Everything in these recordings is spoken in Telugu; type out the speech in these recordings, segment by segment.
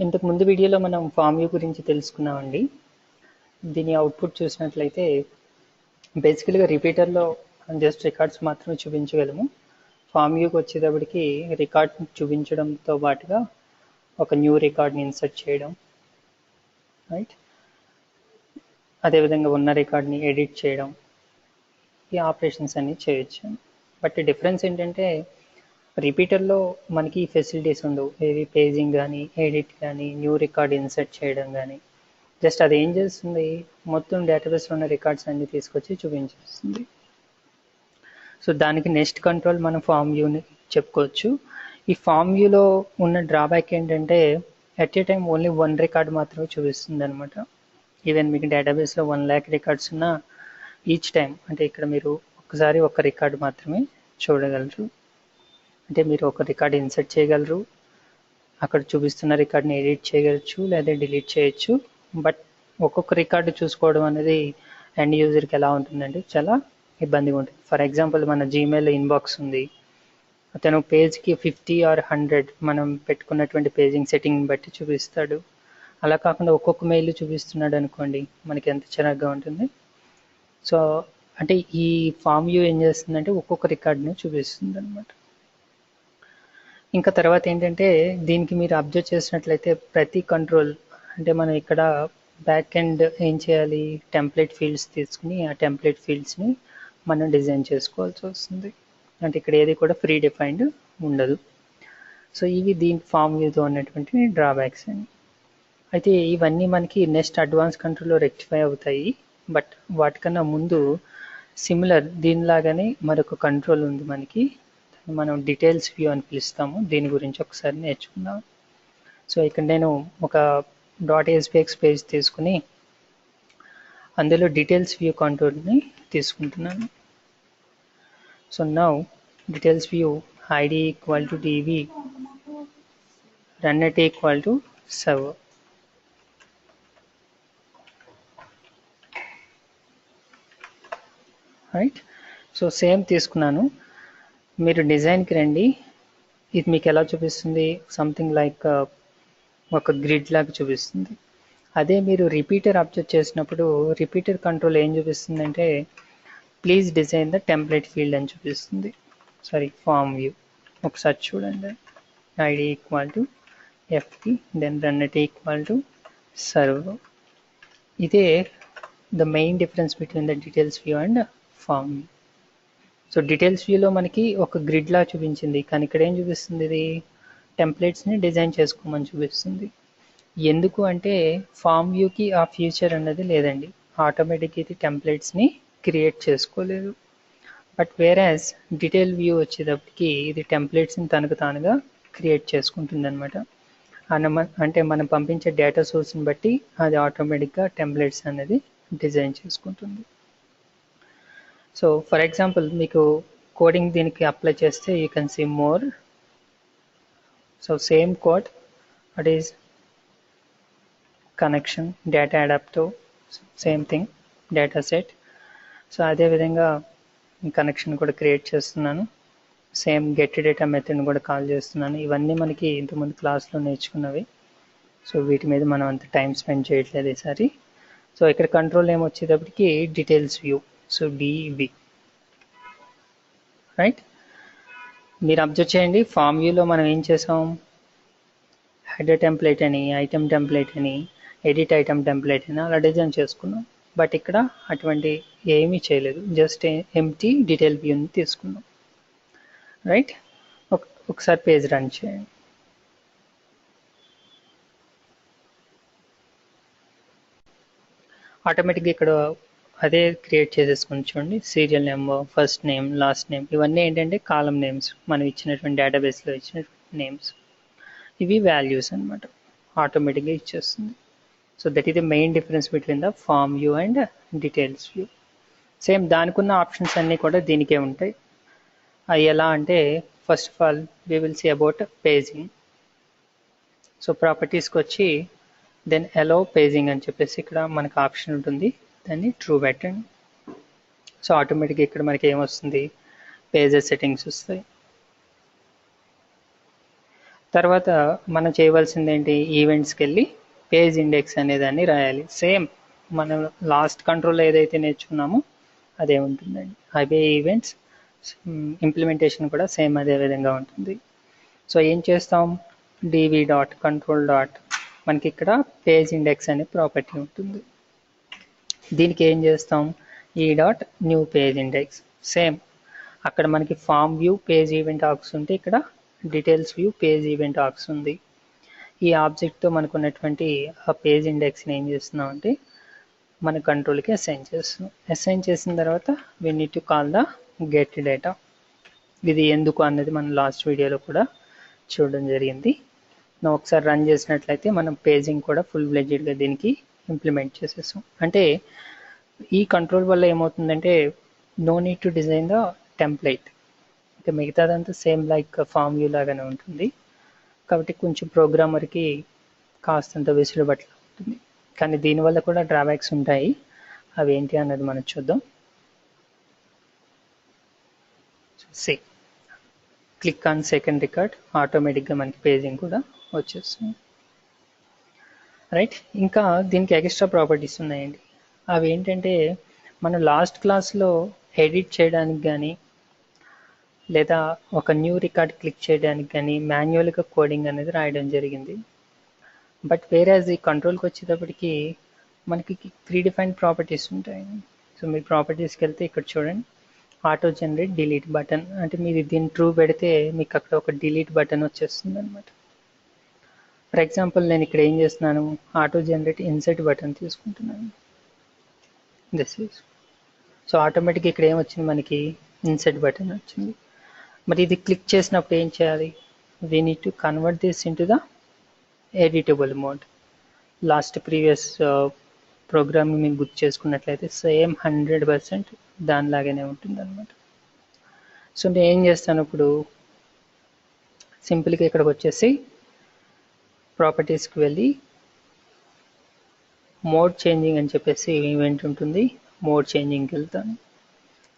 ఇంతకు ముందు వీడియోలో మనం ఫామ్ వ్యూ గురించి తెలుసుకున్నామండి. దీని అవుట్పుట్ చూసినట్లయితే బేసికల్గా రిపీటర్లో జస్ట్ రికార్డ్స్ మాత్రమే చూపించగలము. ఫామ్ వ్యూకి వచ్చేటప్పటికి రికార్డ్ చూపించడంతో పాటుగా ఒక న్యూ రికార్డ్ని ఇన్సర్ట్ చేయడం, రైట్, అదేవిధంగా ఉన్న రికార్డ్ని ఎడిట్ చేయడం, ఈ ఆపరేషన్స్ అన్నీ చేయొచ్చు. బట్ డిఫరెన్స్ ఏంటంటే రిపీటర్లో మనకి ఫెసిలిటీస్ ఉండవు. ఏవి పేజింగ్ కానీ, ఎడిట్ కానీ, న్యూ రికార్డ్ ఇన్సర్ట్ చేయడం కానీ. జస్ట్ అది ఏం చేస్తుంది, మొత్తం డేటాబేస్లో ఉన్న రికార్డ్స్ అన్ని తీసుకొచ్చి చూపించేస్తుంది. సో దానికి నెక్స్ట్ కంట్రోల్ మనం ఫామ్ వ్యూని చెప్పుకోవచ్చు. ఈ ఫామ్ వ్యూలో ఉన్న డ్రాబ్యాక్ ఏంటంటే at a time only 1 record మాత్రమే చూపిస్తుంది అనమాట. ఈవెన్ మీకు డేటాబేస్లో 1,00,000 రికార్డ్స్ ఉన్న ఈచ్ టైం, అంటే ఇక్కడ మీరు ఒకసారి ఒక రికార్డ్ మాత్రమే చూడగలరు. అంటే మీరు ఒక రికార్డ్ ఇన్సర్ట్ చేయగలరు, అక్కడ చూపిస్తున్న రికార్డ్ని ఎడిట్ చేయవచ్చు లేదా డిలీట్ చేయొచ్చు. బట్ ఒక్కొక్క రికార్డు చూసుకోవడం అనేది ఎండ్ యూజర్కి ఎలా ఉంటుందంటే చాలా ఇబ్బందిగా ఉంటుంది. ఫర్ ఎగ్జాంపుల్ మన జీమెయిల్ ఇన్బాక్స్ ఉంది, అతను పేజ్కి 50 or 100 మనం పెట్టుకున్నటువంటి పేజింగ్ సెట్టింగ్ బట్టి చూపిస్తాడు. అలా కాకుండా ఒక్కొక్క మెయిల్ చూపిస్తున్నాడు అనుకోండి, మనకి ఎంత చిరాగ్గా ఉంటుంది. సో అంటే ఈ ఫామ్ వ్యూ ఏం చేస్తుందంటే ఒక్కొక్క రికార్డ్ని చూపిస్తుంది అనమాట. ఇంకా తర్వాత ఏంటంటే దీనికి మీరు అబ్జర్వ్ చేసినట్లయితే ప్రతి కంట్రోల్, అంటే మనం ఇక్కడ బ్యాక్ ఎండ్ ఏం చేయాలి, టెంప్లెట్ ఫీల్డ్స్ తీసుకుని ఆ టెంప్లెట్ ఫీల్డ్స్ని మనం డిజైన్ చేసుకోవాల్సి వస్తుంది. అంటే ఇక్కడ ఏది కూడా ఫ్రీ డిఫైన్డ్ ఉండదు. సో ఇవి దీని ఫామ్ వ్యూతో ఉన్నటువంటి డ్రాబ్యాక్స్ అని. అయితే ఇవన్నీ మనకి నెక్స్ట్ అడ్వాన్స్ కంట్రోల్లో రెక్టిఫై అవుతాయి. బట్ వాటికన్నా ముందు సిమిలర్ దీనిలాగానే మరొక కంట్రోల్ ఉంది మనకి, మనం డీటెయిల్స్ వ్యూ అని పిలుస్తాము. దీని గురించి ఒకసారి నేర్చుకుందాం. సో ఇక్కడ నేను ఒక .spx పేజ్ తీసుకుని అందులో డీటెయిల్స్ వ్యూ కంట్రోల్ని తీసుకుంటున్నాను. So now details view id = dv runAt = server. Right. So same తీసుకున్నాను. మీరు డిజైన్కి రండి. ఇది మీకు ఎలా చూపిస్తుంది, సంథింగ్ లైక్ ఒక గ్రిడ్ లాగా చూపిస్తుంది. అదే మీరు రిపీటర్ అబ్జర్వ్ చేసినప్పుడు రిపీటర్ కంట్రోల్ ఏం చూపిస్తుందంటే please design the template field అని చూపిస్తుంది. సారీ, ఫామ్ వ్యూ ఒకసారి చూడండి. id = ft then runAt = server. ఇదే the main difference between the details view and form view. So details వ్యూలో మనకి ఒక గ్రిడ్ లా చూపించింది, కానీ ఇక్కడ ఏం చూపిస్తుంది, ఇది టెంప్లెట్స్ని డిజైన్ చేసుకోమని చూపిస్తుంది. ఎందుకు అంటే ఫామ్ వ్యూకి ఆ ఫ్యూచర్ అన్నది లేదండి, ఆటోమేటిక్గా ఇది టెంప్లెట్స్ని క్రియేట్ చేసుకోలేదు. బట్ వేరాజ్ డీటెయిల్ వ్యూ వచ్చేటప్పటికి ఇది టెంప్లెట్స్ని తనకు తానుగా క్రియేట్ చేసుకుంటుంది అనమాట. అంటే మనం పంపించే డేటా సోర్స్ని బట్టి అది ఆటోమేటిక్గా టెంప్లెట్స్ అనేది డిజైన్ చేసుకుంటుంది. సో ఫర్ ఎగ్జాంపుల్ మీకు కోడింగ్ దీనికి అప్లై చేస్తే you can see more. So same code, it is connection, data adapter, same thing, data set. So అదేవిధంగా కనెక్షన్ కూడా క్రియేట్ చేస్తున్నాను. సేమ్ గెట్ డేటా మెథడ్ని కూడా కాల్ చేస్తున్నాను. ఇవన్నీ మనకి ఇంతకుముందు క్లాస్లో నేర్చుకున్నవి. సో వీటి మీద మనం అంత టైం స్పెండ్ చేయట్లేదు ఈసారి. సో ఇక్కడ కంట్రోల్ నేమ్ వచ్చేటప్పటికి డీటెయిల్స్ వ్యూ, సో డివి, రైట్. మీరు అబ్జర్వ్ చేయండి, ఫామ్ వ్యూలో మనం ఏం చేసాం, హెడర్ టెంప్లెట్ అని, ఐటమ్ టెంప్లెట్ అని, ఎడిట్ ఐటమ్ టెంప్లెట్ అని అలా డిజైన్ చేసుకున్నాం. బట్ ఇక్కడ అటువంటి ఏమీ చేయలేదు, జస్ట్ ఎంప్టీ డీటెయిల్ వ్యూని తీసుకున్నాం, రైట్. ఒకసారి పేజ్ రన్ చేయండి. ఆటోమేటిక్గా ఇక్కడ అదే క్రియేట్ చేసేసుకుని చూడండి, serial number, first name, last name, ఇవన్నీ ఏంటంటే కాలం నేమ్స్, మనం ఇచ్చినటువంటి డేటాబేస్లో ఇచ్చినటువంటి నేమ్స్. ఇవి వాల్యూస్ అనమాట, ఆటోమేటిక్గా ఇచ్చేస్తుంది. So that is the main difference between the form view and details view. Same దానికున్న ఆప్షన్స్ అన్నీ కూడా దీనికే ఉంటాయి. అవి ఎలా అంటే first of all we will see about paging. So ప్రాపర్టీస్కి వచ్చి దెన్ అలౌ పేజింగ్ అని చెప్పేసి ఇక్కడ మనకు ఆప్షన్ ఉంటుంది, దాన్ని ట్రూ పెట్టండి. సో ఆటోమేటిక్గా ఇక్కడ మనకి ఏమొస్తుంది, పేజెస్ సెట్టింగ్స్ వస్తాయి. తర్వాత మనం చేయవలసింది ఏంటి, ఈవెంట్స్కి వెళ్ళి పేజ్ ఇండెక్స్ అనే దాన్ని రాయాలి. సేమ్ మనం లాస్ట్ కంట్రోల్ ఏదైతే నేర్చుకున్నామో అదే ఉంటుందండి. అవే ఈవెంట్స్ ఇంప్లిమెంటేషన్ కూడా సేమ్ అదే విధంగా ఉంటుంది. సో ఏం చేస్తాం, డివి డాట్ కంట్రోల్ డాట్ మనకి ఇక్కడ పేజ్ ఇండెక్స్ అనే ప్రాపర్టీ ఉంటుంది. దీనికి ఏం చేస్తాం, ఈ dot new page index. Same అక్కడ మనకి form view page event args ఉంటే ఇక్కడ details view page event args ఉంది. ఈ ఆబ్జెక్ట్తో మనకు ఉన్నటువంటి ఆ పేజ్ ఇండెక్స్ని ఏం చేస్తున్నాం అంటే మన కంట్రోల్కి అసైన్ చేస్తున్నాం. అసైన్ చేసిన తర్వాత we need to call the get data. ఇది ఎందుకు అన్నది మనం లాస్ట్ వీడియోలో కూడా చూడడం జరిగింది. ఒకసారి రన్ చేసినట్లయితే మనం పేజింగ్ కూడా ఫుల్ ఫ్లెడ్జ్డ్గా దీనికి ఇంప్లిమెంట్ చేసేసాం. అంటే ఈ కంట్రోల్ వల్ల ఏమవుతుందంటే no need to design the template, ఇంకా మిగతాదంతా సేమ్ లైక్ ఫామ్ వ్యూ లాగానే ఉంటుంది. కాబట్టి కొంచెం ప్రోగ్రామర్కి కాస్తంత వెసులుబాటు ఉంటుంది. కానీ దీనివల్ల కూడా డ్రాబ్యాక్స్ ఉంటాయి. అవి ఏంటి అన్నది మనం చూద్దాం. See click on second record, ఆటోమేటిక్గా మనకి పేజింగ్ కూడా వచ్చేస్తుంది. రైట్, ఇంకా దీనికి ఎక్స్ట్రా ప్రాపర్టీస్ ఉన్నాయండి. అవి ఏంటంటే మనం లాస్ట్ క్లాస్లో ఎడిట్ చేయడానికి కానీ లేదా ఒక న్యూ రికార్డ్ క్లిక్ చేయడానికి కానీ మాన్యువల్గా కోడింగ్ అనేది రాయడం జరిగింది. బట్ వేరేజ్ ఈ కంట్రోల్కి వచ్చేటప్పటికి మనకి ప్రీ డిఫైన్డ్ ప్రాపర్టీస్ ఉంటాయి. సో మీరు ప్రాపర్టీస్కి వెళ్తే ఇక్కడ చూడండి, ఆటో జనరేట్ డిలీట్ బటన్, అంటే మీరు దీన్ని ట్రూ పెడితే మీకు అక్కడ ఒక డిలీట్ బటన్ వచ్చేస్తుంది అనమాట. ఫర్ ఎగ్జాంపుల్ నేను ఇక్కడ ఏం చేస్తున్నాను, ఆటో జనరేట్ ఇన్సర్ట్ బటన్ తీసుకుంటున్నాను. దిస్ ఈజ్ సో ఆటోమేటిక్గా ఇక్కడ ఏమొచ్చింది, మనకి ఇన్సర్ట్ బటన్ వచ్చింది. మరి ఇది క్లిక్ చేసినప్పుడు ఏం చేయాలి, we need to convert this into the editable mode. Last previous ప్రోగ్రామ్ని మీరు గుర్తు చేసుకున్నట్లయితే సేమ్ 100% దానిలాగానే ఉంటుంది అనమాట. సో నేను ఏం చేస్తాను ఇప్పుడు, సింపుల్గా ఇక్కడికి వచ్చేసి ప్రాపర్టీస్కి వెళ్ళి మోడ్ చేంజింగ్ అని చెప్పేసి ఈవెంట్ ఉంటుంది, మోడ్ చేంజింగ్కి వెళ్తాను.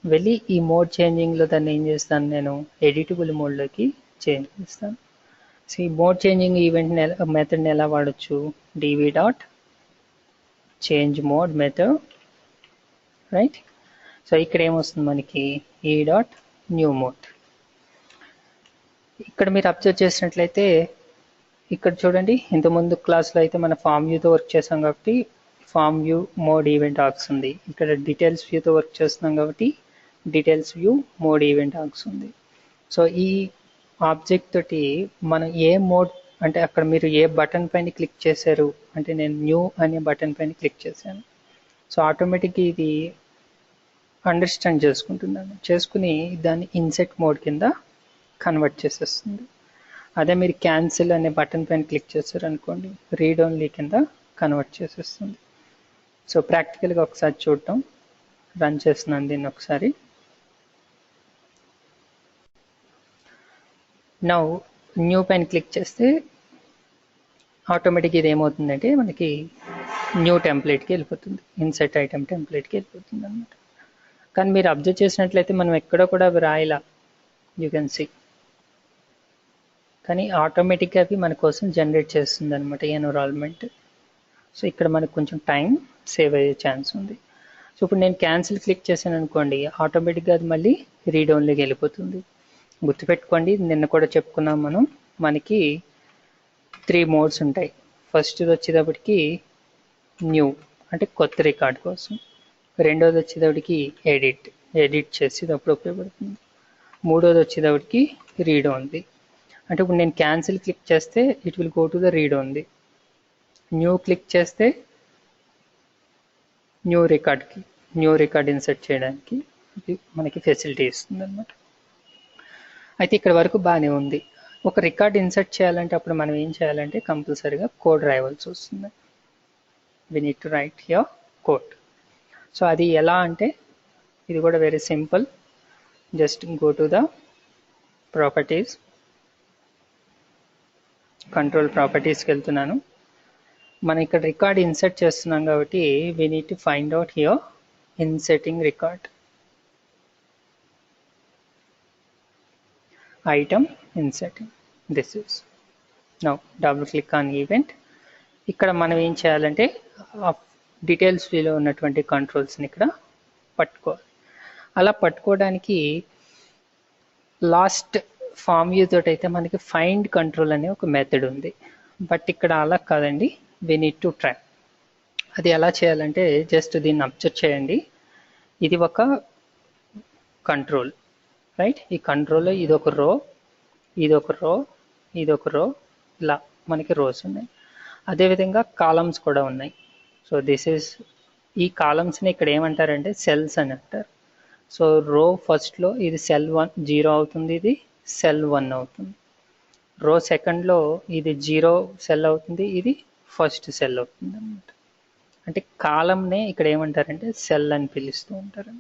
వెళ్ళి ఈ మోడ్ చేంజింగ్లో దాన్ని ఏం చేస్తాను, నేను ఎడిటబుల్ మోడ్లోకి చేంజ్ చేస్తాను. సో ఈ మోడ్ చేంజింగ్ ఈవెంట్ మెథడ్ని ఎలా వాడచ్చు, DV dot change mode method. Right, so ఇక్కడ ఏమొస్తుంది మనకి, ఈ డాట్ న్యూ మోడ్. ఇక్కడ మీరు అబ్జర్వ్ చేసినట్లయితే ఇక్కడ చూడండి, ఇంతకుముందు క్లాస్లో అయితే మన ఫామ్ వ్యూతో వర్క్ చేసాం కాబట్టి form view mode event args ఉంది. ఇక్కడ డీటెయిల్స్ వ్యూతో వర్క్ చేస్తున్నాం కాబట్టి details view mode event args ఉంది. సో ఈ ఆబ్జెక్ట్ తోటి మనం ఏ మోడ్ అంటే అక్కడ మీరు ఏ బటన్ పైన క్లిక్ చేశారు అంటే నేను న్యూ అనే బటన్ పైన క్లిక్ చేశాను. సో ఆటోమేటిక్గా ఇది అండర్స్టాండ్ చేసుకుని దాన్ని ఇన్సెట్ మోడ్ కింద కన్వర్ట్ చేసేస్తుంది. అదే మీరు క్యాన్సిల్ అనే బటన్ పైన క్లిక్ చేశారు అనుకోండి, రీడ్ ఓన్లీ కింద కన్వర్ట్ చేసేస్తుంది. సో ప్రాక్టికల్గా ఒకసారి చూడటం, రన్ చేస్తున్నాను దీన్ని ఒకసారి. నౌ న్యూ పైన క్లిక్ చేస్తే ఆటోమేటిక్గా ఇది ఏమవుతుందంటే మనకి న్యూ టెంప్లెట్కి వెళ్ళిపోతుంది, ఇన్సెట్ ఐటమ్ టెంప్లెట్కి వెళ్ళిపోతుంది అనమాట. కానీ మీరు అబ్జర్వ్ చేసినట్లయితే మనం ఎక్కడ కూడా అవి రాయలా, యూ కెన్ సీ. కానీ ఆటోమేటిక్గా అవి మన కోసం జనరేట్ చేస్తుంది అనమాట ఎన్విరాన్మెంట్. సో ఇక్కడ మనకు కొంచెం టైం సేవ్ అయ్యే ఛాన్స్ ఉంది. సో ఇప్పుడు నేను క్యాన్సిల్ క్లిక్ చేశాను అనుకోండి, ఆటోమేటిక్గా అది మళ్ళీ రీడ్ ఓన్లీకి వెళ్ళిపోతుంది. గుర్తుపెట్టుకోండి, నిన్న కూడా చెప్పుకున్నాం మనం, మనకి 3 మోడ్స్ ఉంటాయి. ఫస్ట్ వచ్చేటప్పటికి న్యూ అంటే కొత్త రికార్డ్ కోసం, రెండోది వచ్చేటప్పటికి ఎడిట్ చేసేటప్పుడు ఉపయోగపడుతుంది, మూడోది వచ్చేటప్పటికి రీడ్ ఓన్లీ. అంటే ఇప్పుడు నేను క్యాన్సిల్ క్లిక్ చేస్తే it will go to the read only, new click చేస్తే న్యూ రికార్డ్ ఇన్సర్ట్ చేయడానికి మనకి ఫెసిలిటీ ఇస్తుంది అనమాట. అయితే ఇక్కడ వరకు బాగానే ఉంది. ఒక రికార్డ్ ఇన్సర్ట్ చేయాలంటే అప్పుడు మనం ఏం చేయాలంటే కంపల్సరీగా కోడ్ రాయవలసి వస్తుంది. We need to write here code. So అది ఎలా అంటే ఇది కూడా very simple, just go to the properties, control ప్రాపర్టీస్కి వెళ్తున్నాను. మనం ఇక్కడ రికార్డ్ ఇన్సర్ట్ చేస్తున్నాం కాబట్టి we need to find out here inserting record item inserting. This is now double click on event. ఇక్కడ మనం ఏం చేయాలంటే డీటెయిల్స్ వ్యూలో ఉన్నటువంటి కంట్రోల్స్ని ఇక్కడ పట్టుకోవాలి. అలా పట్టుకోవడానికి లాస్ట్ ఫామ్ వ్యూ తోటి అయితే మనకి ఫైండ్ కంట్రోల్ అనే ఒక మెథడ్ ఉంది. బట్ ఇక్కడ అలా కాదండి, వి నీడ్ టు ట్రై. అది ఎలా చేయాలంటే జస్ట్ దీన్ని అబ్జర్వ్ చేయండి. ఇది ఒక కంట్రోల్, రైట్? ఈ కంట్రోల్లో ఇదొక రో, ఇదొక రో, ఇదొక రో, ఇలా మనకి రోస్ ఉన్నాయి. అదేవిధంగా కాలమ్స్ కూడా ఉన్నాయి. సో దిస్ ఈస్, ఈ కాలమ్స్ని ఇక్కడ ఏమంటారంటే సెల్స్ అని అంటారు. సో రో ఫస్ట్లో ఇది సెల్ 1 0 అవుతుంది, ఇది సెల్ 1 అవుతుంది. రో సెకండ్లో ఇది 0 సెల్ అవుతుంది, ఇది ఫస్ట్ సెల్ అవుతుంది అన్నమాట. అంటే కాలంనే ఇక్కడ ఏమంటారంటే సెల్ అని పిలుస్తూ ఉంటారు.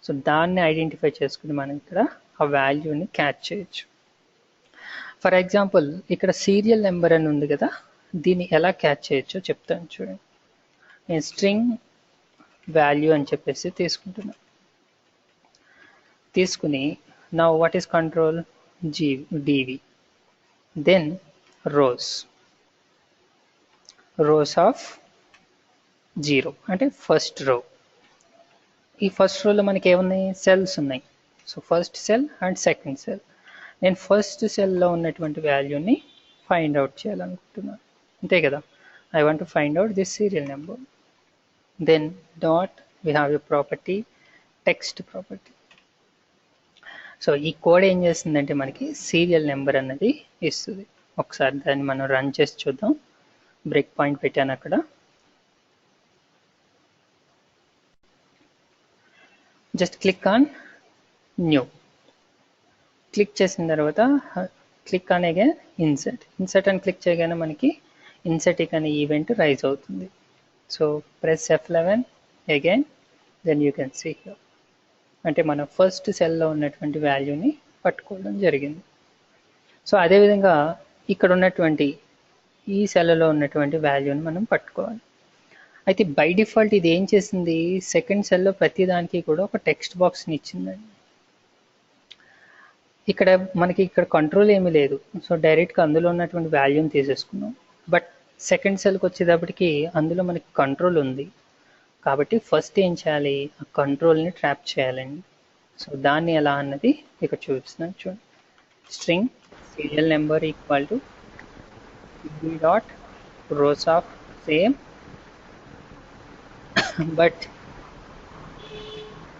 సో దాన్ని ఐడెంటిఫై చేసుకుని మనం ఇక్కడ ఆ వాల్యూని క్యాచ్ చేయొచ్చు. ఫర్ ఎగ్జాంపుల్ ఇక్కడ సీరియల్ నెంబర్ అని ఉంది కదా, దీన్ని ఎలా క్యాచ్ చేయొచ్చో చెప్తాను చూడండి. నేను స్ట్రింగ్ వాల్యూ అని చెప్పేసి తీసుకుంటున్నాను. తీసుకుని now what is control DV, then rows of 0 అంటే ఫస్ట్ రో. ఈ ఫస్ట్ రోలో మనకి ఏమున్నాయి, సెల్స్ ఉన్నాయి. So first cell and second cell. నేను ఫస్ట్ సెల్లో ఉన్నటువంటి వాల్యూని ఫైండ్ అవుట్ చేయాలనుకుంటున్నాను, అంతే కదా. I want to find out this serial number. Then dot we have a property, text property. So ఈ కోడ్ ఏం చేస్తుందంటే మనకి సీరియల్ నెంబర్ అన్నది ఇస్తుంది. ఒకసారి దాన్ని మనం రన్ చేసి చూద్దాం. బ్రేక్ పాయింట్ పెట్టాను అక్కడ. Just click on new. Click చేసిన తర్వాత క్లిక్ ఆన్ అగైన్ ఇన్సర్ట్ అని క్లిక్ చేయగానే మనకి ఇన్సర్ట్ అనే ఈవెంట్ రైజ్ అవుతుంది. So press F11 again, then you can see here. అంటే మన ఫస్ట్ సెల్లో ఉన్నటువంటి వాల్యూని పట్టుకోవడం జరిగింది. సో అదేవిధంగా ఇక్కడ ఉన్నటువంటి ఈ సెల్లో ఉన్నటువంటి వాల్యూని మనం పట్టుకోవాలి. అయితే బై డిఫాల్ట్ ఇది ఏం చేసింది, సెకండ్ సెల్లో ప్రతి దానికి కూడా ఒక టెక్స్ట్ బాక్స్ని ఇచ్చిందండి. ఇక్కడ మనకి ఇక్కడ కంట్రోల్ ఏమీ లేదు. సో డైరెక్ట్గా అందులో ఉన్నటువంటి వాల్యూని తీసేసుకున్నాం. బట్ సెకండ్ సెల్కి వచ్చేటప్పటికి అందులో మనకి కంట్రోల్ ఉంది. కాబట్టి ఫస్ట్ ఏం చేయాలి, ఆ కంట్రోల్ని ట్రాప్ చేయాలండి. సో దాన్ని ఎలా అన్నది ఇక్కడ చూపిస్తున్నాను చూడండి. String serial number equal to dot rows of same. But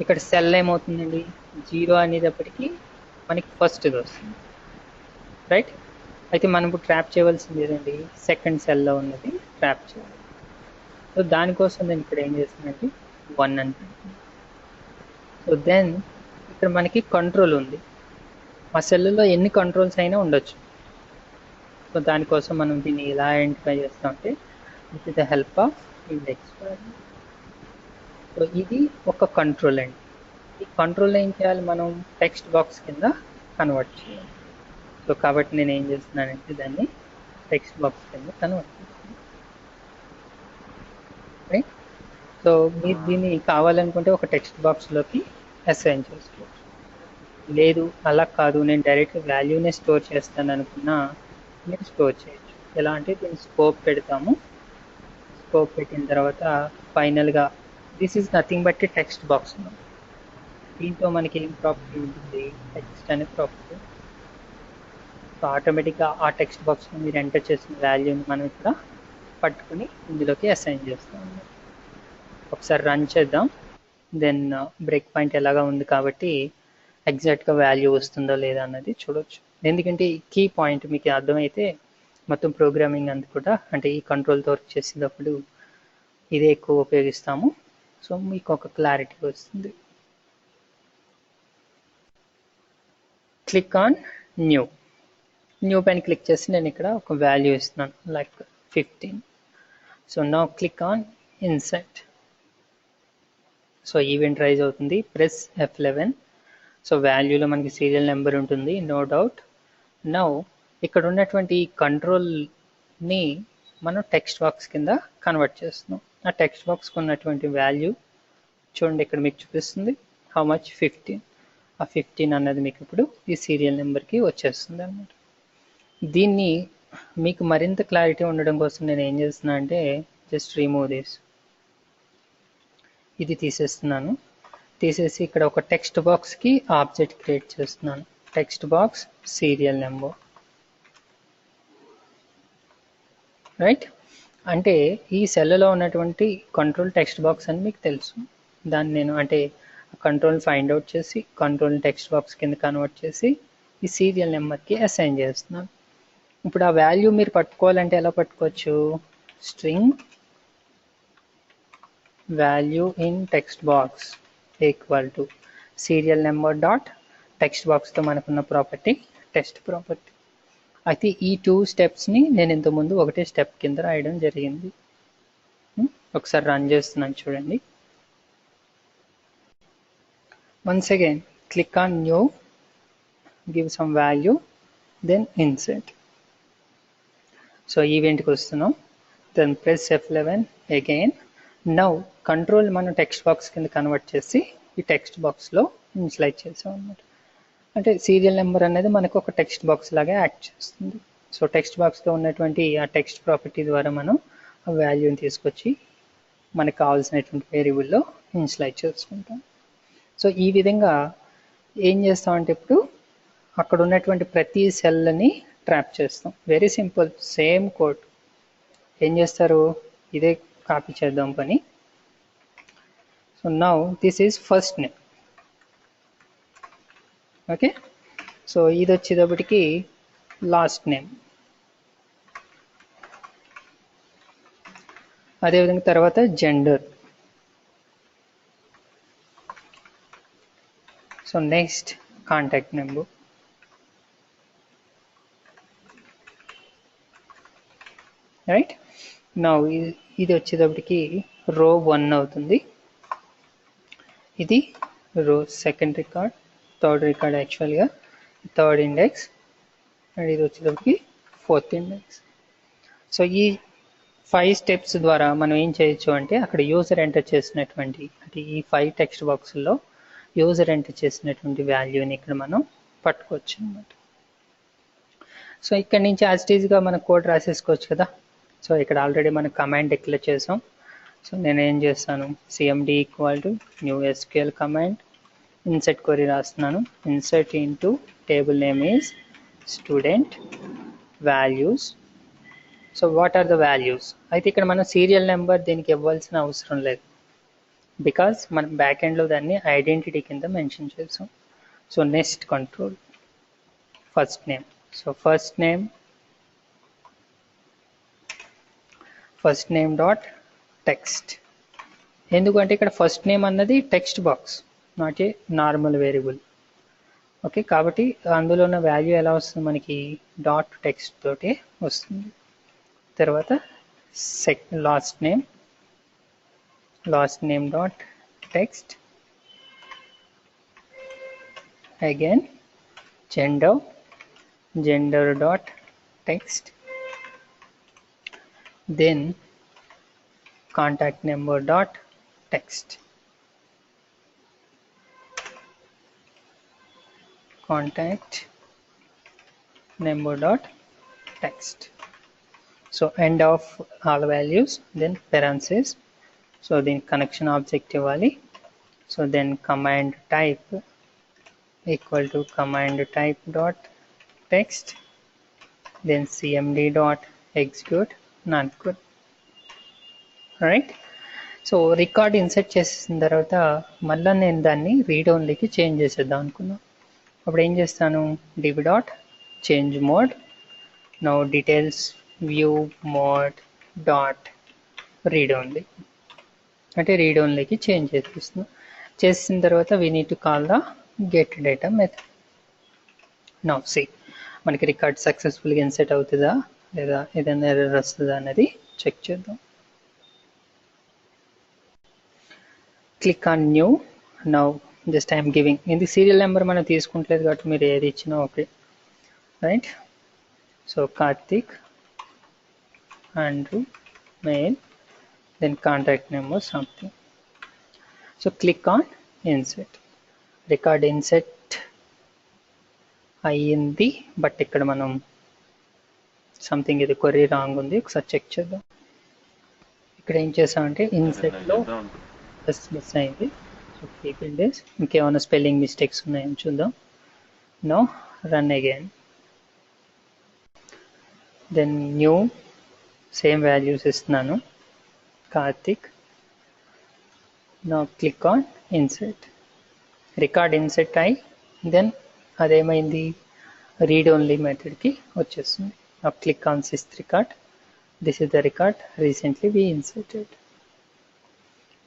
ఇక్కడ సెల్ ఏమవుతుందండి, 0 అనేటప్పటికీ మనకి ఫస్ట్ది వస్తుంది, రైట్? అయితే మనం ఇప్పుడు ట్రాప్ చేయవలసింది ఏదండి, సెకండ్ సెల్లో ఉన్నది ట్రాప్ చేయాలి. సో దానికోసం నేను ఇక్కడ ఏం చేస్తున్నానంటే 1 అని పెడుతున్నాను. సో దెన్ ఇక్కడ మనకి కంట్రోల్ ఉంది. ఆ సెల్లో ఎన్ని కంట్రోల్స్ అయినా ఉండొచ్చు. సో దానికోసం మనం దీన్ని ఎలా ఐడెంటిఫై చేస్తామంటే with the help of index value. So ఇది ఒక కంట్రోల్ అండి. ఈ కంట్రోల్ ఏం చేయాలి, మనం టెక్స్ట్ బాక్స్ కింద కన్వర్ట్ చేయాలి. సో కాబట్టి నేను ఏం చేస్తున్నానంటే దాన్ని టెక్స్ట్ బాక్స్ కింద కన్వర్ట్ చేస్తున్నాను, రైట్? సో మీరు దీన్ని కావాలనుకుంటే ఒక టెక్స్ట్ బాక్స్లోకి అసైన్ చేసుకోవచ్చు. లేదు అలా కాదు, నేను డైరెక్ట్గా వాల్యూనే స్టోర్ చేస్తాను అనుకున్నా మీరు స్టోర్ చేయొచ్చు. ఎలా అంటే దీన్ని స్కోప్ పెడతాము. స్కోప్ పెట్టిన తర్వాత ఫైనల్గా this is nothing but text box. దీంట్లో మనకి ఏం ప్రాపర్టీ ఉంటుంది, టెక్స్ట్ అనే ప్రాపర్టీ. సో ఆటోమేటిక్గా ఆ టెక్స్ట్ బాక్స్లో మీరు ఎంటర్ చేసిన వాల్యూని మనం ఇక్కడ పట్టుకుని ఇందులోకి అసైన్ చేస్తాం. ఒకసారి రన్ చేద్దాం. దెన్ బ్రేక్ పాయింట్ ఎలాగా ఉంది కాబట్టి ఎగ్జాక్ట్గా వాల్యూ వస్తుందో లేదా అన్నది చూడవచ్చు. ఎందుకంటే ఈ కీ పాయింట్ మీకు అర్థమైతే మొత్తం ప్రోగ్రామింగ్ అంతా కూడా, అంటే ఈ కంట్రోల్తో వర్క్ చేసేటప్పుడు ఇదే ఎక్కువ ఉపయోగిస్తాము. సో మీకు ఒక క్లారిటీ వస్తుంది. క్లిక్ ఆన్ న్యూ పైన క్లిక్ చేసి నేను ఇక్కడ ఒక వాల్యూ ఇస్తున్నాను, like 15. So now click on insert. So event raise అవుతుంది, ప్రెస్ F11. సో వాల్యూలో మనకి సీరియల్ నెంబర్ ఉంటుంది, నో డౌట్. నౌ ఇక్కడ ఉన్నటువంటి కంట్రోల్ని మనం టెక్స్ట్ బాక్స్ కింద కన్వర్ట్ చేస్తున్నాం. ఆ టెక్స్ట్ బాక్స్కి ఉన్నటువంటి వాల్యూ చూడండి, ఇక్కడ మీకు చూపిస్తుంది హౌ మచ్ 15. ఆ 15 అన్నది మీకు ఇప్పుడు ఈ సీరియల్ నెంబర్కి వచ్చేస్తుంది అన్నమాట. దీన్ని మీకు మరింత క్లారిటీ ఉండడం కోసం నేను ఏం చేస్తున్నా అంటే జస్ట్ రిమూవ్ దిస్, ఇది తీసేస్తున్నాను. తీసేసి ఇక్కడ ఒక టెక్స్ట్ బాక్స్కి ఆబ్జెక్ట్ క్రియేట్ చేస్తున్నాను. Text box serial number, right. అంటే ఈ సెల్లో ఉన్నటువంటి కంట్రోల్ టెక్స్ట్ బాక్స్ అని మీకు తెలుసు. దాన్ని నేను అంటే కంట్రోల్ ఫైండ్ అవుట్ చేసి కంట్రోల్ టెక్స్ట్ బాక్స్ కింద కన్వర్ట్ చేసి ఈ సీరియల్ నెంబర్కి అసైన్ చేస్తున్నాను. ఇప్పుడు ఆ వాల్యూ మీరు పట్టుకోవాలంటే ఎలా పట్టుకోవచ్చు? String value in text box equal to serial number dot text బాక్స్తో మనకున్న ప్రాపర్టీ టెక్స్ట్ ప్రాపర్టీ. అయితే ఈ 2 స్టెప్స్ని నేను ఇంతకుముందు ఒకటే స్టెప్ కింద రాయడం జరిగింది. ఒకసారి రన్ చేస్తున్నాను చూడండి. Once again click on new, give some value, then insert. So ఈవెంట్కి వస్తున్నాం, then press F11 again. Now control మనం టెక్స్ట్ బాక్స్ కింద కన్వర్ట్ చేసి ఈ టెక్స్ట్ బాక్స్లో ఇన్స్లైడ్ చేసాం అన్నమాట. అంటే సీరియల్ నెంబర్ అనేది మనకు ఒక టెక్స్ట్ బాక్స్ లాగా యాక్ట్ చేస్తుంది. సో టెక్స్ట్ బాక్స్లో ఉన్నటువంటి ఆ టెక్స్ట్ ప్రాపర్టీ ద్వారా మనం ఆ వాల్యూని తీసుకొచ్చి మనకు కావాల్సినటువంటి వేరియబుల్లో ఇన్స్లైడ్ చేసుకుంటాం. సో ఈ విధంగా ఏం చేస్తామంటే ఇప్పుడు అక్కడ ఉన్నటువంటి ప్రతి సెల్ని ట్రాప్ చేస్తాం. Very simple, same code. ఏం చేస్తారు, ఇదే కాపీ చేద్దాం పని. So now this is first name. Okay, so ఇది వచ్చేటప్పటికి లాస్ట్ నేమ్. అదేవిధంగా తర్వాత gender. So next contact number. Right, నా ఇది వచ్చేటప్పటికి రో 1 అవుతుంది. ఇది రో సెకండ్ రికార్డ్, థర్డ్ రికార్డ్, యాక్చువల్గా థర్డ్ ఇండెక్స్, అండ్ ఇది వచ్చేటప్పటికి ఫోర్త్ ఇండెక్స్. సో ఈ 5 స్టెప్స్ ద్వారా మనం ఏం చేయొచ్చు అంటే అక్కడ యూజర్ ఎంటర్ చేసినటువంటి అంటే ఈ 5 టెక్స్ట్ బాక్సుల్లో యూజర్ ఎంటర్ చేసినటువంటి వాల్యూని ఇక్కడ మనం పట్టుకోవచ్చు అన్నమాట. సో ఇక్కడ నుంచి యాజ్ ఇట్ ఈజ్గా మన కోడ్ రాసేసుకోవచ్చు కదా. సో ఇక్కడ ఆల్రెడీ మనం కమాండ్ డిక్లేర్ చేసాం. సో నేను ఏం చేస్తాను, cmd equal to new SQL command, insert query రాస్తున్నాను. Insert into table name is student values. So what are the values? అయితే ఇక్కడ మనం సీరియల్ నెంబర్ దీనికి ఇవ్వాల్సిన అవసరం లేదు, బికాజ్ మనం బ్యాక్ ఎండ్లో దాన్ని ఐడెంటిటీ కింద మెన్షన్ చేసాం. So next control first name. So first name dot text. ఎందుకంటే ఇక్కడ ఫస్ట్ నేమ్ అన్నది text box, not a normal variable. Okay, కాబట్టి అందులో ఉన్న వాల్యూ ఎలా వస్తుంది మనకి, డాట్ టెక్స్ట్ తోటే వస్తుంది. తర్వాత last name dot text, again gender dot text, then contact number dot text, contact number dot text. So end of all values, then parentheses. So then connection object ఇవ్వాలి. So then command type equal to command type dot text, then cmd dot execute none. Right. So record insert చేసిన తర్వాత మళ్ళీ నేను దాన్ని రీడ్ ఓన్లీకి చేంజ్ చేసేద్దాం అనుకున్నాను. అప్పుడు ఏం చేస్తాను, div dot change mode, now details view mode dot read only, అంటే రీడ్ ఓన్లీకి చేంజ్ చేస్తున్నాను. చేసిన తర్వాత we need to call the get data method. Now see మనకి రికార్డ్ సక్సెస్ఫుల్గా ఇన్సర్ట్ అవుతుందా లేదా ఏదైనా ఎర్రర్ వస్తుందా అనేది చెక్ చేద్దాం. Click on new. Now just I'm giving, ఇది సీరియల్ నెంబర్ మనం తీసుకుంటలేదు కాబట్టి మీరు ఏది ఇచ్చినా okay, right. So Karthik, Andrew, mail, then contact number something. So click on insert. Record insert అయ్యింది, బట్ ఇక్కడ మనం సంథింగ్ ఇది క్వరీ రాంగ్ ఉంది, ఒకసారి చెక్ చేద్దాం. ఇక్కడ ఏం చేసామంటే ఇన్సెట్లో మిస్ అయింది. So keep in this. ఇంకేమైనా స్పెల్లింగ్ మిస్టేక్స్ ఉన్నాయని చూద్దాం. No, run again. Then new, same values ఇస్తున్నాను, Karthik. No click on insert. Record insert అయి దెన్ అదేమైంది, రీడ్ ఓన్లీ మెథడ్కి వచ్చేస్తుంది. Now click on sixth record. This is the record recently we inserted.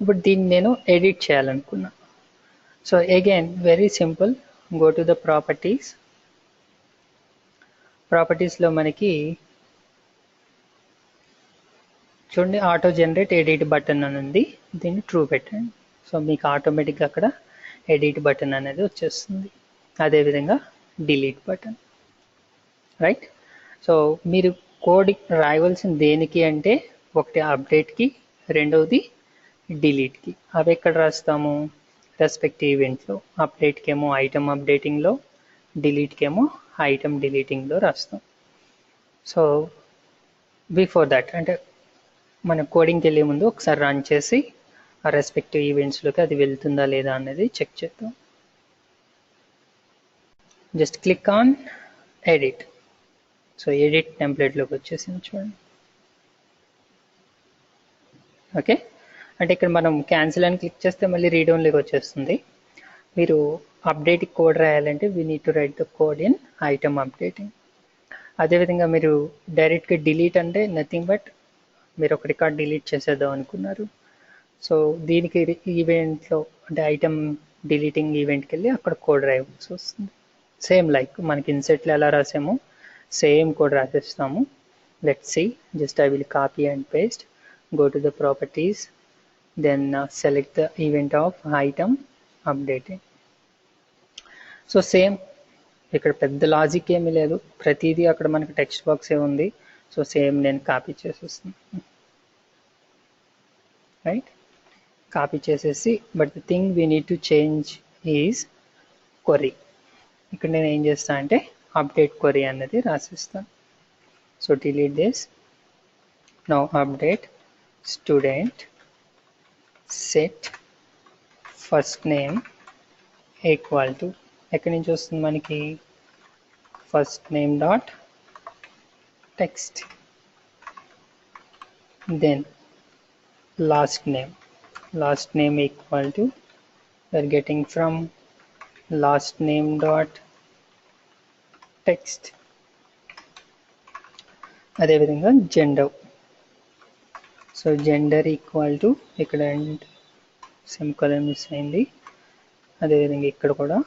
ఇప్పుడు దీన్ని నేను ఎడిట్ చేయాలనుకున్నా. So again very simple, go to the properties. ప్రాపర్టీస్లో మనకి చూడండి ఆటో జనరేట్ ఎడిట్ బటన్ అని ఉంది, దీన్ని ట్రూ పెట్టండి. సో మీకు ఆటోమేటిక్గా అక్కడ ఎడిట్ బటన్ అనేది వచ్చేస్తుంది. అదేవిధంగా డిలీట్ బటన్, రైట్. సో మీరు కోడ్ రాయవలసిన దేనికి అంటే ఒకటి అప్డేట్కి, రెండవది డిలీట్కి. అవి ఎక్కడ రాస్తాము, రెస్పెక్టివ్ ఈవెంట్లో. అప్డేట్కి ఏమో ఐటమ్ అప్డేటింగ్లో, డిలీట్కి ఏమో ఐటమ్ డిలీటింగ్లో రాస్తాం. సో బిఫోర్ దట్ అంటే మన కోడింగ్కి వెళ్ళే ముందు ఒకసారి రన్ చేసి ఆ రెస్పెక్టివ్ ఈవెంట్స్లోకి అది వెళ్తుందా లేదా అనేది చెక్ చేద్దాం. Just click on edit. So edit టెంప్లెట్లోకి వచ్చేసింది చూడండి. ఓకే, అంటే ఇక్కడ మనం క్యాన్సిల్ అని క్లిక్ చేస్తే మళ్ళీ రీడ్ ఓన్లీకి వచ్చేస్తుంది. మీరు అప్డేట్ కోడ్ రాయాలంటే we need to right the code in item updating. అదేవిధంగా మీరు డైరెక్ట్గా డిలీట్ అంటే నథింగ్ బట్ మీరు ఒక రికార్డ్ డిలీట్ చేసేద్దాం అనుకున్నారు. సో దీనికి ఈవెంట్లో అంటే ఐటమ్ డిలీటింగ్ ఈవెంట్కి వెళ్ళి అక్కడ కోడ్ రాయవలసి వస్తుంది. సేమ్ లైక్ మనకి ఇన్సెట్లో ఎలా రాసామో సేమ్ కోడ్ రాసేస్తాము. Let's see, just I will copy and paste. Go to the properties, then select the event of item updating. So same ఇక్కడ పెద్ద లాజిక్ ఏమీ లేదు, ప్రతిదీ అక్కడ మనకి టెక్స్ట్ బాక్సే ఉంది. సో సేమ్ నేను కాపీ చేసేస్తున్నాను, రైట్. కాపీ చేసేసి but the thing we need to change is query. ఇక్కడ నేను ఏం చేస్తాను అంటే అప్డేట్ క్వరీ అనేది రాసిస్తాను. So delete this. Now update student set first name equal to, ఎక్కడి నుంచి వస్తుంది మనకి, first name dot text, then last name equal to, we're getting from last name dot text. అదేవిధంగా gender. So gender equal to, ఇక్కడ సెమికోలన్ మిస్ అయింది, అదేవిధంగా ఇక్కడ కూడా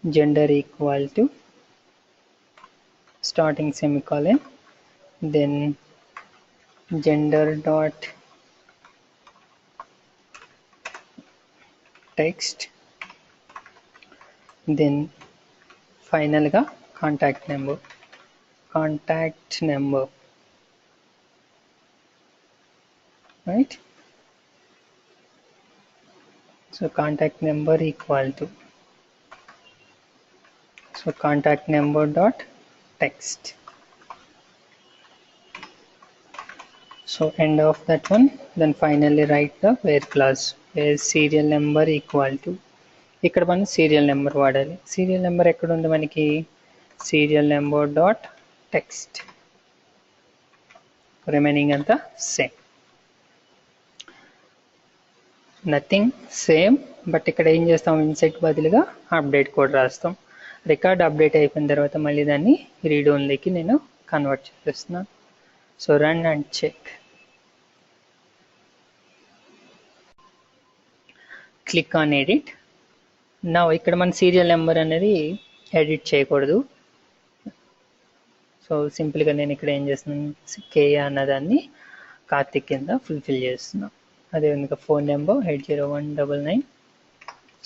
gender equal to starting semicolon, then gender dot text, then ఫైనల్గా contact number, right. So contact number equal to, so contact number dot text. So end of that one, then finally write the where clause, where serial number equal to, ఇక్కడ మనం సీరియల్ నెంబర్ వాడాలి. సీరియల్ నెంబర్ ఎక్కడ ఉంది మనకి, serial number dot text. Remaining అంతా సేమ్, నథింగ్ సేమ్. బట్ ఇక్కడ ఏం చేస్తాం, ఇన్సెట్ బదులుగా అప్డేట్ కోడ్ రాస్తాం. రికార్డ్ అప్డేట్ అయిపోయిన తర్వాత మళ్ళీ దాన్ని రీడ్ ఓన్లీకి నేను కన్వర్ట్ చేస్తున్నాను. So run and check. Click on edit. నా ఇక్కడ మన సీరియల్ నెంబర్ అనేది ఎడిట్ చేయకూడదు. సో సింపుల్గా నేను ఇక్కడ ఏం చేస్తున్నాను, కేఏ అన్నదాన్ని కార్తిక్ కింద ఫుల్ఫిల్ చేస్తున్నాను. అదేవిధంగా phone number 80199.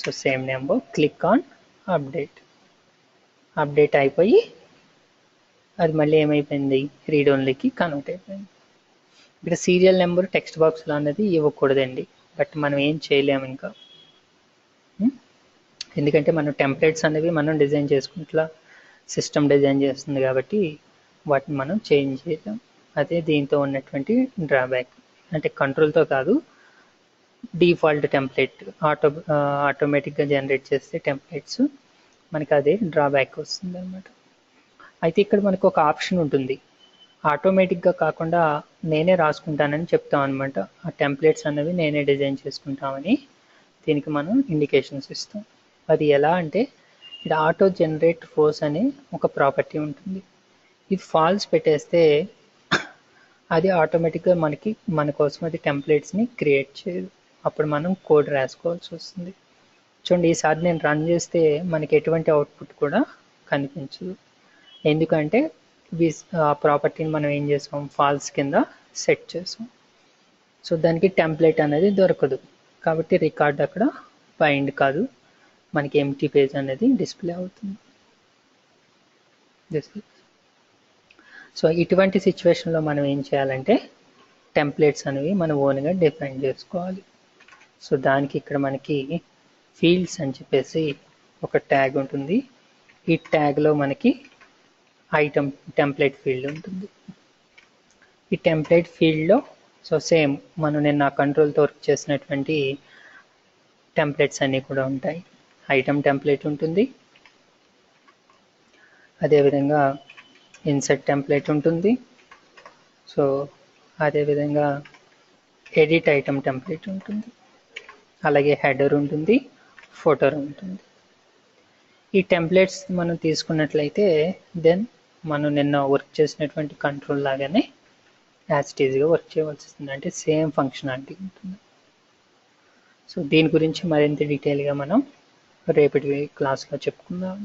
So same number. Click on update. Update అయిపోయి అది మళ్ళీ ఏమైపోయింది, రీడ్ ఓన్లీకి కన్వర్ట్ అయిపోయింది. ఇక్కడ సీరియల్ నెంబర్ టెక్స్ట్ బాక్స్లో అనేది ఇవ్వకూడదండి, బట్ మనం ఏం చేయలేము ఇంకా, ఎందుకంటే మనం టెంప్లెట్స్ అనేవి మనం డిజైన్ చేసుకుంటా సిస్టమ్ డిజైన్ చేస్తుంది కాబట్టి వాటిని మనం చేంజ్ చేయలేం. అదే దీంతో ఉన్నటువంటి డ్రాబ్యాక్. అంటే కంట్రోల్తో కాదు, డిఫాల్ట్ టెంప్లెట్ ఆటోమేటిక్గా జనరేట్ చేస్తే టెంప్లెట్స్ మనకి అదే డ్రాబ్యాక్ వస్తుంది అనమాట. అయితే ఇక్కడ మనకు ఒక ఆప్షన్ ఉంటుంది, ఆటోమేటిక్గా కాకుండా నేనే రాసుకుంటానని చెప్తాం అనమాట. ఆ టెంప్లెట్స్ అనేవి నేనే డిజైన్ చేసుకుంటామని దీనికి మనం ఇండికేషన్స్ ఇస్తాం. అది ఎలా అంటే, ఇది ఆటో జనరేట్ ఫోర్స్ అనే ఒక ప్రాపర్టీ ఉంటుంది. ఇది ఫాల్స్ పెట్టేస్తే అది ఆటోమేటిక్గా మన కోసం అది టెంప్లెట్స్ని క్రియేట్ చేయదు. అప్పుడు మనం కోడ్ రాసుకోవాల్సి వస్తుంది. చూడండి, ఈసారి నేను రన్ చేస్తే మనకి ఎటువంటి అవుట్పుట్ కూడా కనిపించదు. ఎందుకంటే ఆ ప్రాపర్టీని మనం ఏం చేసాం, ఫాల్స్ కింద సెట్ చేసాం. సో దానికి టెంప్లెట్ అనేది దొరకదు కాబట్టి రికార్డ్ అక్కడ బైండ్ కాదు, మనకి ఎంటీ పేజ్ అనేది డిస్ప్లే అవుతుంది. సో ఇటువంటి సిచ్యువేషన్లో మనం ఏం చేయాలంటే టెంప్లెట్స్ అనేవి మనం ఓన్గా డిఫైన్ చేసుకోవాలి. సో దానికి ఇక్కడ మనకి ఫీల్డ్స్ అని చెప్పేసి ఒక ట్యాగ్ ఉంటుంది. ఈ ట్యాగ్లో మనకి ఐటమ్ టెంప్లెట్ ఫీల్డ్ ఉంటుంది. ఈ టెంప్లెట్ ఫీల్డ్లో సో సేమ్ మనం నిన్న కంట్రోల్తో వర్క్ చేసినటువంటి టెంప్లెట్స్ అన్నీ కూడా ఉంటాయి. ఐటమ్ టెంప్లెట్ ఉంటుంది, అదేవిధంగా ఇన్సర్ట్ టెంప్లెట్ ఉంటుంది, సో అదేవిధంగా ఎడిట్ ఐటమ్ టెంప్లెట్ ఉంటుంది, అలాగే హెడర్ ఉంటుంది, ఫోటర్ ఉంటుంది. ఈ టెంప్లెట్స్ మనం తీసుకున్నట్లయితే దెన్ మనం నిన్న వర్క్ చేసినటువంటి కంట్రోల్ లాగానే యాజ్ ఇట్ ఈజ్గా వర్క్ చేయవలసి వస్తుంది, అంటే సేమ్ ఫంక్షనాలిటీ ఉంటుంది. సో దీని గురించి మరింత డీటెయిల్గా మనం రేపటి క్లాస్లో చెప్పుకుందాం.